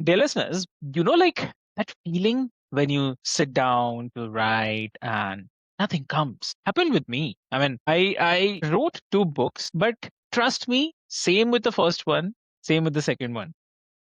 Dear listeners, like that feeling when you sit down to write and nothing comes. Happened with me. I wrote two books, but trust me, same with the first one, same with the second one.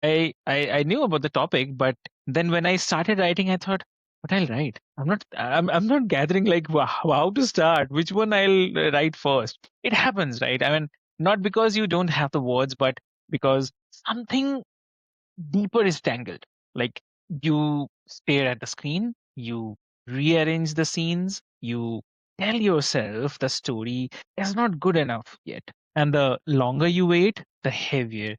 I knew about the topic, but then when I started writing, I thought, what I'll write? I'm not gathering like how to start, which one I'll write first. It happens, right? Not because you don't have the words, but because something deeper is tangled. Like you stare at the screen, you rearrange the scenes, you tell yourself the story is not good enough yet. And the longer you wait, the heavier.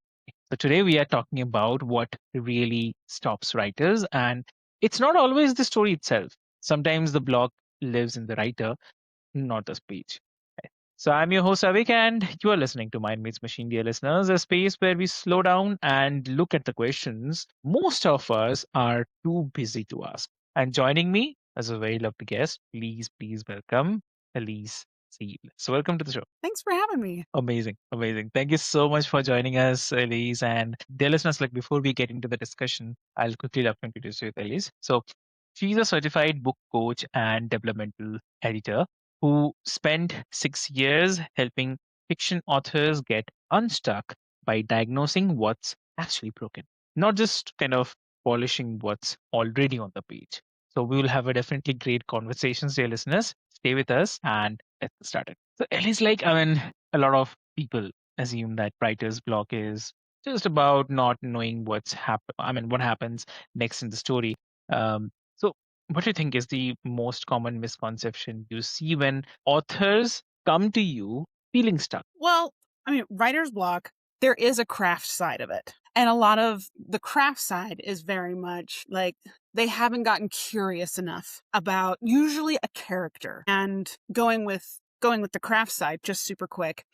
So today we are talking about what really stops writers, and it's not always the story itself. Sometimes the block lives in the writer, not the speech. So I'm your host Avik, and you are listening to Mind Meets Machine, dear listeners, a space where we slow down and look at the questions most of us are too busy to ask. And joining me as a very lovely guest, please welcome Elyse Seal. So welcome to the show. Thanks for having me. Amazing, amazing. Thank you so much for joining us, Elise. And dear listeners, like before we get into the discussion, I'll quickly love to introduce you with Elise. So she's a certified book coach and developmental editor who spent 6 years helping fiction authors get unstuck by diagnosing what's actually broken, not just kind of polishing what's already on the page. So we will have a definitely great conversations, dear listeners. Stay with us and let's get started. So Ellie's like, a lot of people assume that writer's block is just about not knowing what happens next in the story. So what do you think is the most common misconception you see when authors come to you feeling stuck? Well, writer's block, there is a craft side of it. And a lot of the craft side is very much like they haven't gotten curious enough about usually a character. And going with the craft side, just super quick.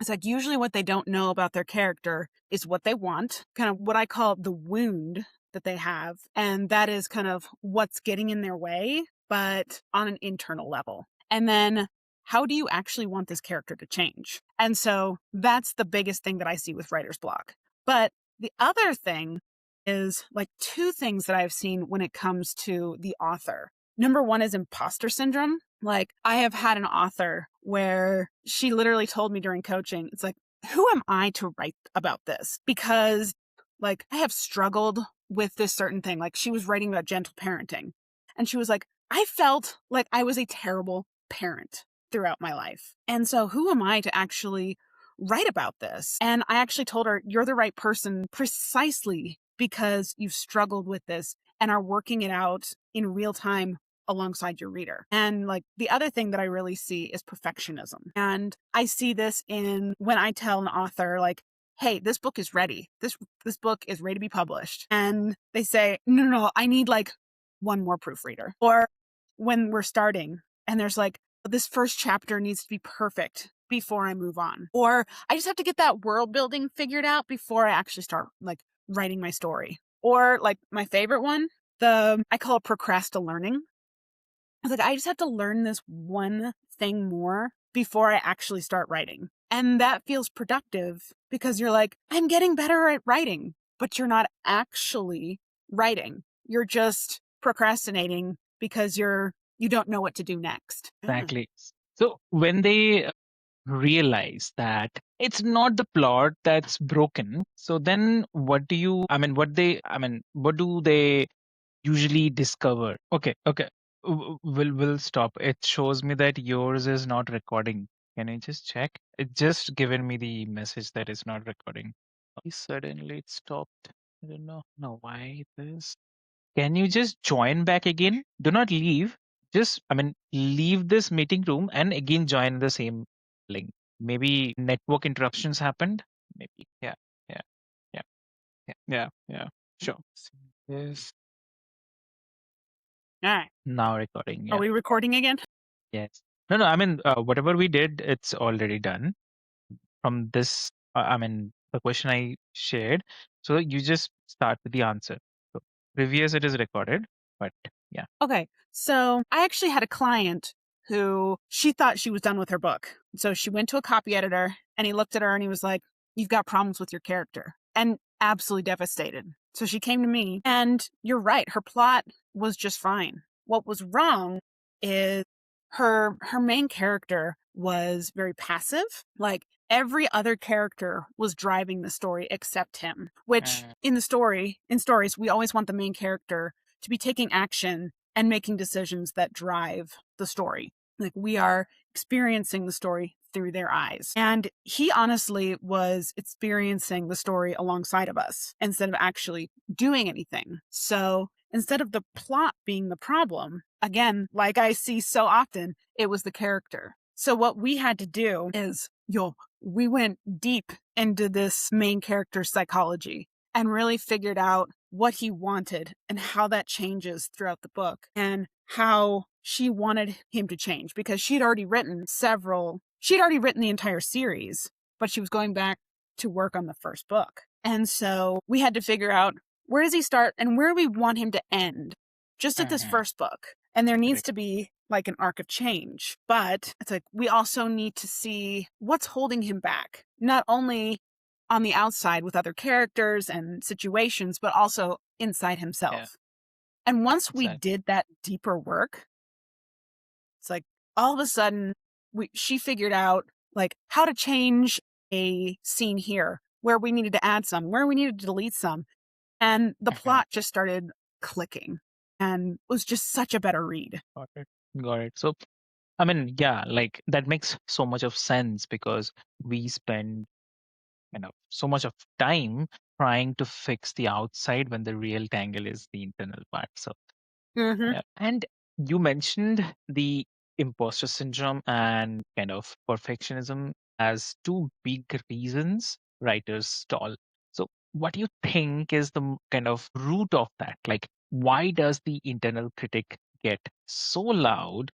It's like usually what they don't know about their character is what they want, kind of what I call the wound that they have. And that is kind of what's getting in their way, but on an internal level. And then how do you actually want this character to change? And so that's the biggest thing that I see with writer's block. But the other thing is like two things that I've seen when it comes to the author. Number one is imposter syndrome. Like I have had an author where she literally told me during coaching, it's like, who am I to write about this? Because like I have struggled with this certain thing. Like she was writing about gentle parenting and she was like, I felt like I was a terrible parent throughout my life. And so who am I to actually write about this? And I actually told her, you're the right person precisely because you've struggled with this and are working it out in real time alongside your reader. And like the other thing that I really see is perfectionism. And I see this in when I tell an author like, hey, this book is ready. This book is ready to be published. And they say, no, I need like one more proofreader. Or when we're starting and there's like, this first chapter needs to be perfect before I move on. Or I just have to get that world building figured out before I actually start like writing my story. Or like my favorite one, I call it procrastinating. I was like, I just have to learn this one thing more before I actually start writing. And that feels productive because you're like, I'm getting better at writing, but you're not actually writing. You're just procrastinating because you don't know what to do next. Exactly. So when they realize that it's not the plot that's broken, so then what do they usually discover? Okay. We'll stop. It shows me that yours is not recording. Can you just check? It just given me the message that it's not recording. Suddenly it stopped. I don't know. No, why this? Can you just join back again? Do not leave. Leave this meeting room and again join the same link. Maybe network interruptions happened. Maybe. Yeah, yeah, yeah. Sure. Yes. All right. Now recording. Are Yeah. we recording again? Yes. No. Whatever we did, it's already done. From this, the question I shared. So you just start with the answer. So previous it is recorded, but yeah. Okay. So I actually had a client who she thought she was done with her book. So she went to a copy editor and he looked at her and he was like, you've got problems with your character, and absolutely devastated. So she came to me, and you're right, her plot was just fine. What was wrong is her main character was very passive. Like, every other character was driving the story except him, which Mm, in stories, we always want the main character to be taking action and making decisions that drive the story. Like, we are experiencing the story through their eyes. And he honestly was experiencing the story alongside of us instead of actually doing anything. So instead of the plot being the problem, again, like I see so often, it was the character. So what we had to do is, we went deep into this main character's psychology and really figured out what he wanted and how that changes throughout the book and how she wanted him to change, because she'd already written the entire series, but she was going back to work on the first book. And so we had to figure out, where does he start and where do we want him to end just at this mhm, first book? And there needs correct. to be like an arc of change. But it's like, we also need to see what's holding him back, not only on the outside with other characters and situations, but also inside Yeah, himself. And once we exactly. did that deeper work, it's like, all of a sudden she figured out like how to change a scene here, where we needed to add some, where we needed to delete some. And the Mhm, plot just started clicking and was just such a better read. got it. Got it. So, I mean, yeah, like that makes so much of sense because we spend so much of time trying to fix the outside when the real tangle is the internal part. So, Hmm. and you mentioned the imposter syndrome and perfectionism as two big reasons writers stall. So, what do you think is the kind of root of that? Like, why does the internal critic get so loud?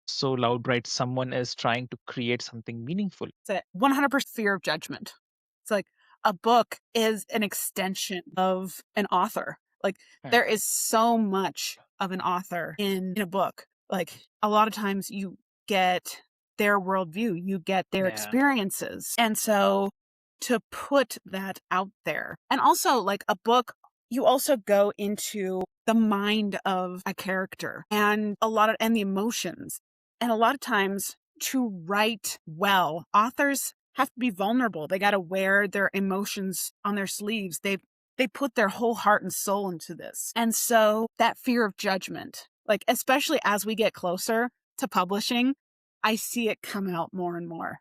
So loud, right? Someone is trying to create something meaningful. It's a 100% fear of judgment. It's like, a book is an extension of an author. Like, Mm, there is so much of an author in a book. Like, a lot of times you get their worldview, you get their yeah, experiences. And so to put that out there, and also like a book, you also go into the mind of a character and and the emotions. And a lot of times, to write well, authors have to be vulnerable. They got to wear their emotions on their sleeves. They put their whole heart and soul into this. And so that fear of judgment, like especially as we get closer to publishing, I see it come out more and more.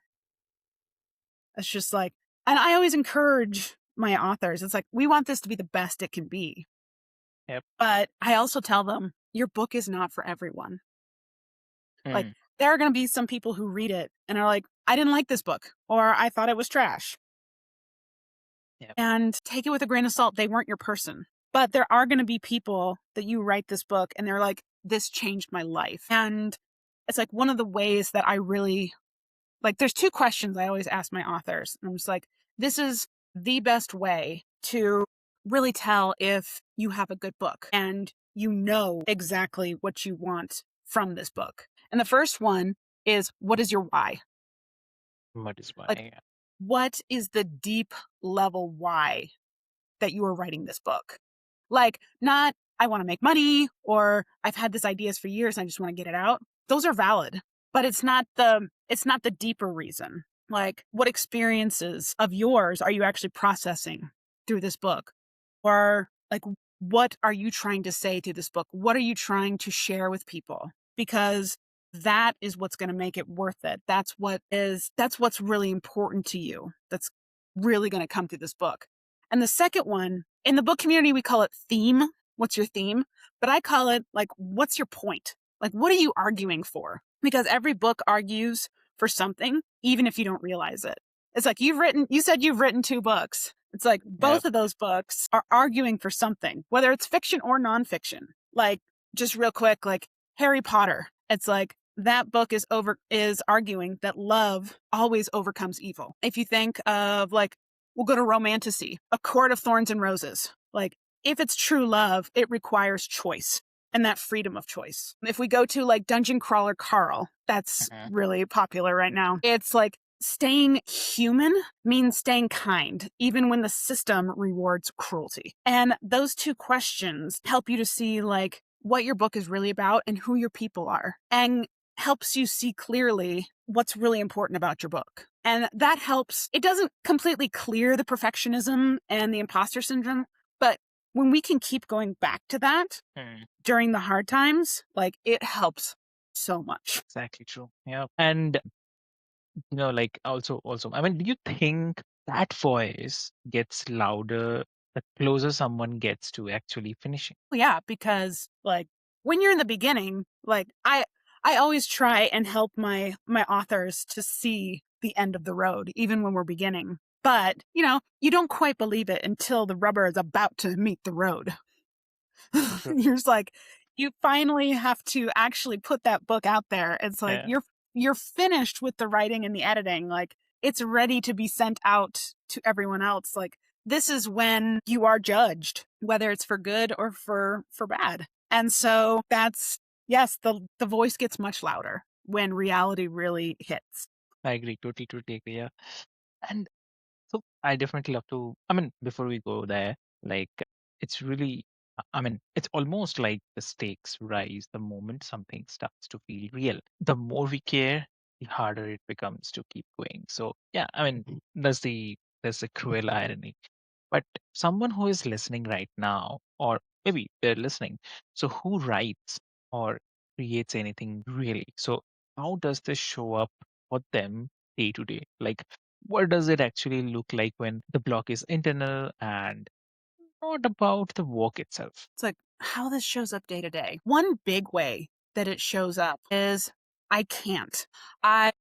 It's just like, and I always encourage my authors. It's like, we want this to be the best it can be. yep. But I also tell them, your book is not for everyone. Like, Mm, there are going to be some people who read it and are like, I didn't like this book, or I thought it was trash. yep. And take it with a grain of salt. They weren't your person. But there are going to be people that you write this book and they're like, this changed my life. And it's like, one of the ways that I really like, there's two questions I always ask my authors. And I'm just like, this is the best way to really tell if you have a good book and you know exactly what you want from this book. And the first one is, what is your why? What is why? Like, Yeah. what is the deep level why that you are writing this book? Like, not, I want to make money, or I've had this ideas for years and I just want to get it out. Those are valid, but it's not the deeper reason. Like, what experiences of yours are you actually processing through this book? Or like, what are you trying to say through this book? What are you trying to share with people? Because that is what's going to make it worth it. That's what's really important to you. That's really going to come through this book. And the second one, in the book community, we call it theme. What's your theme? But I call it like, what's your point? Like, what are you arguing for? Because every book argues for something, even if you don't realize it. It's like, you said you've written 2 books. It's like, Yep. both of those books are arguing for something, whether it's fiction or nonfiction. Like, just real quick, like Harry Potter. It's like, that book is arguing that love always overcomes evil. If you think of like, we'll go to Romanticy, A Court of Thorns and Roses. Like, if it's true love, it requires choice and that freedom of choice. If we go to like Dungeon Crawler Carl, that's Mhm. really popular right now. It's like, staying human means staying kind, even when the system rewards cruelty. And those two questions help you to see like what your book is really about and who your people are, and helps you see clearly what's really important about your book. And that helps. It doesn't completely clear the perfectionism and the imposter syndrome, but when we can keep going back to that Mm, during the hard times, like it helps so much. exactly true. Yeah. And like also, I mean, do you think that voice gets louder the closer someone gets to actually finishing? Yeah, because like when you're in the beginning, like I always try and help my authors to see the end of the road, even when we're beginning. But, you don't quite believe it until the rubber is about to meet the road. True. You're just like, you finally have to actually put that book out there. It's like Yeah, you're finished with the writing and the editing. Like it's ready to be sent out to everyone else. Like this is when you are judged, whether it's for good or for bad. And so that's yes, the voice gets much louder when reality really hits. I agree. Totally agree. Yeah. And so I definitely love to, I mean, before we go there, like it's really, I mean, it's almost like the stakes rise the moment something starts to feel real. The more we care, the harder it becomes to keep going. So yeah, I mean, that's the cruel irony. But someone who is listening right now, or maybe they're listening, so who writes or creates anything really? So how does this show up for them day to day? Like what does it actually look like when the block is internal and not about the work itself? It's like how this shows up day to day. One big way that it shows up is I can't. I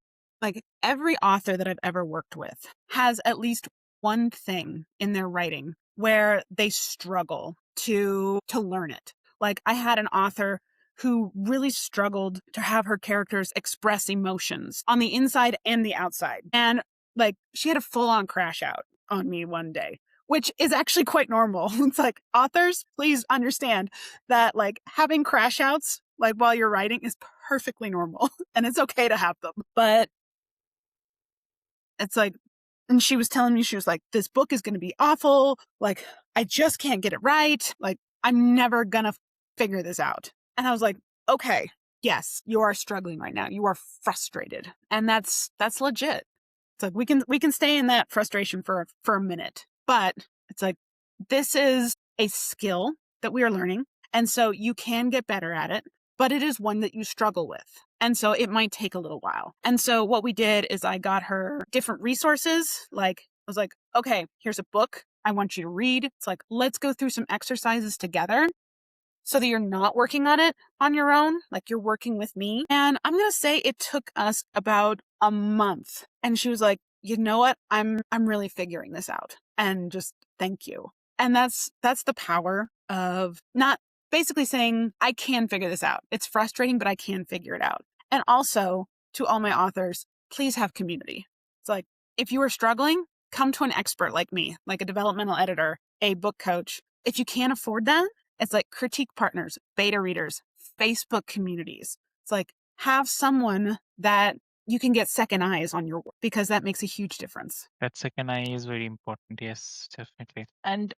like every author that I've ever worked with has at least one thing in their writing where they struggle to learn it. Like I had an author who really struggled to have her characters express emotions on the inside and the outside. And like she had a full on crash out on me one day, which is actually quite normal. It's like authors, please understand that like having crash outs like while you're writing is perfectly normal and it's okay to have them. But it's like, and she was telling me, she was like, this book is going to be awful. Like, I just can't get it right. Like, I'm never going to figure this out. And I was like, okay, yes, you are struggling right now. You are frustrated. And that's legit. It's like we can stay in that frustration for a minute. But it's like this is a skill that we are learning. And so you can get better at it, but it is one that you struggle with. And so it might take a little while. And so what we did is I got her different resources. Like I was like, okay, here's a book I want you to read. It's like, let's go through some exercises together so that you're not working on it on your own, like you're working with me. And I'm going to say it took us about a month. And she was like, "You know what? I'm really figuring this out." And just thank you. And that's the power of not basically saying I can figure this out. It's frustrating, but I can figure it out. And also to all my authors, please have community. It's like if you are struggling, come to an expert like me, like a developmental editor, a book coach. If you can't afford that, it's like critique partners, beta readers, Facebook communities. It's like have someone that you can get second eyes on your work because that makes a huge difference. That second eye is very important. Yes, definitely. And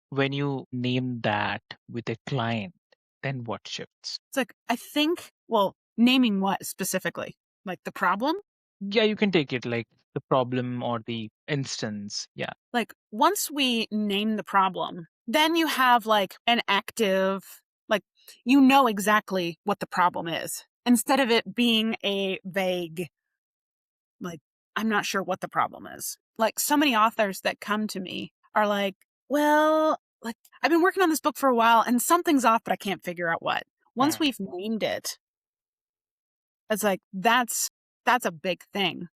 when you name that with a client, then what shifts? It's like, I think, well, naming what specifically? Like the problem? Yeah, you can take it like the problem or the instance. Yeah. Like once we name the problem, then you have like an active, like you know exactly what the problem is instead of it being a vague, like, I'm not sure what the problem is. Like so many authors that come to me are like, well, like I've been working on this book for a while and something's off, but I can't figure out what. Once Mm, we've named it, it's like that's a big thing.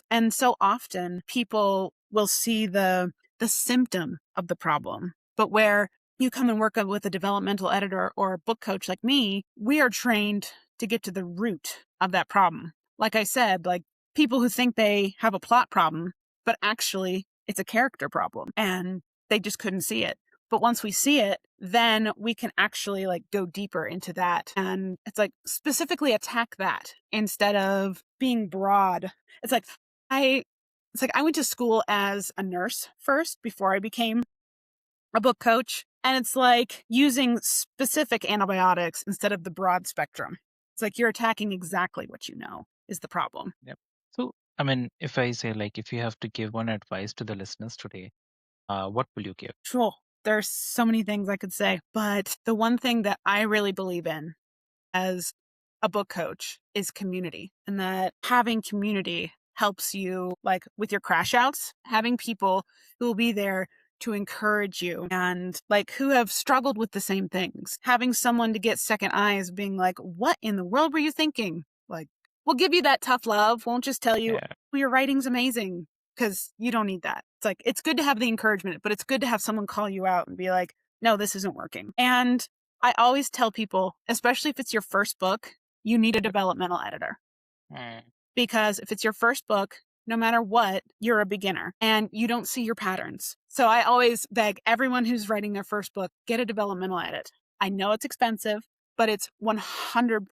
And so often people will see the symptom of the problem, but where you come and work with a developmental editor or a book coach like me, we are trained to get to the root of that problem. Like I said, like people who think they have a plot problem, but actually it's a character problem and they just couldn't see it. But once we see it, then we can actually like go deeper into that. And it's like specifically attack that instead of being broad. It's like, I it's like I went to school as a nurse first before I became a book coach, and it's like using specific antibiotics instead of the broad spectrum. It's like you're attacking exactly what you know is the problem. Yep. So, I mean, if I say like, if you have to give one advice to the listeners today, what will you give? Sure, there's so many things I could say, but the one thing that I really believe in as a book coach is community, and that having community helps you, like with your crash outs, having people who will be there to encourage you and like who have struggled with the same things. Having someone to get second eyes being like, what in the world were you thinking? Like, we'll give you that tough love. Won't just tell you, Yeah, well, your writing's amazing, because you don't need that. It's like, it's good to have the encouragement, but it's good to have someone call you out and be like, no, this isn't working. And I always tell people, especially if it's your first book, you need a developmental editor, mm, because if it's your first book, no matter what, you're a beginner and you don't see your patterns. So I always beg everyone who's writing their first book, get a developmental edit. I know it's expensive, but it's 100.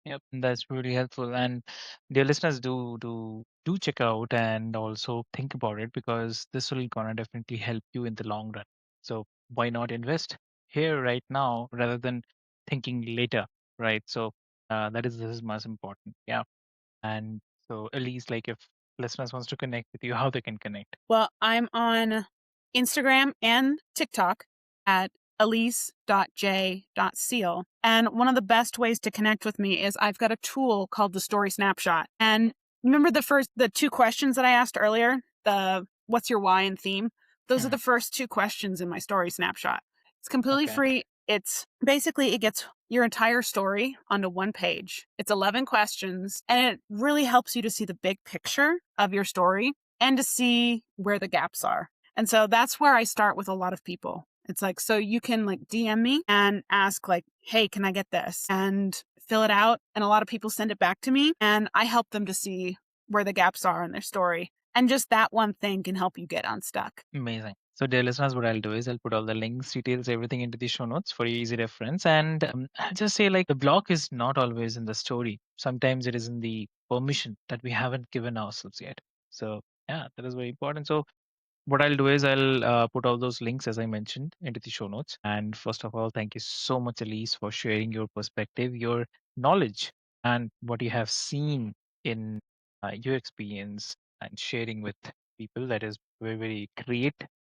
yep, that's really helpful. And dear listeners, do check out and also think about it because this will gonna definitely help you in the long run. So why not invest here right now rather than thinking later, right? So this is most important. Yeah. And so at least like if listeners wants to connect with you, how they can connect. Well, I'm on Instagram and TikTok at elise.j.seal. And one of the best ways to connect with me is I've got a tool called the Story Snapshot. And remember the two questions that I asked earlier? The what's your why and theme? Those are Mhm. the first two questions in my Story Snapshot. It's completely Okay. free. It's basically, it gets your entire story onto one page. It's 11 questions, and it really helps you to see the big picture of your story and to see where the gaps are. And so that's where I start with a lot of people. It's like, so you can like DM me and ask like, hey, can I get this? And fill it out. And a lot of people send it back to me, and I help them to see where the gaps are in their story. And just that one thing can help you get unstuck. Amazing. So, dear listeners, what I'll do is I'll put all the links, details, everything into the show notes for your easy reference. And I'll just say, like, the block is not always in the story. Sometimes it is in the permission that we haven't given ourselves yet. So, yeah, that is very important. So, what I'll do is I'll put all those links, as I mentioned, into the show notes. And first of all, thank you so much, Elise, for sharing your perspective, your knowledge, and what you have seen in your experience and sharing with people. That is very, very great.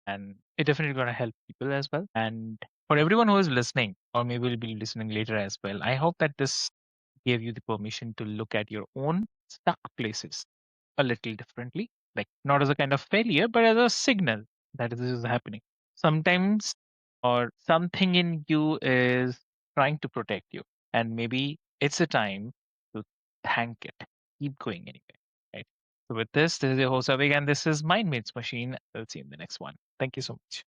And it definitely going to help people as well. And for everyone who is listening, or maybe will be listening later as well, I hope that this gave you the permission to look at your own stuck places a little differently, like not as a kind of failure, but as a signal that this is happening. Sometimes, or something in you is trying to protect you, and maybe it's a time to thank it. Keep going anyway, right? So, with this is your host Avik, and this is Mind Mates Machine. I'll see you in the next one. Thank you so much.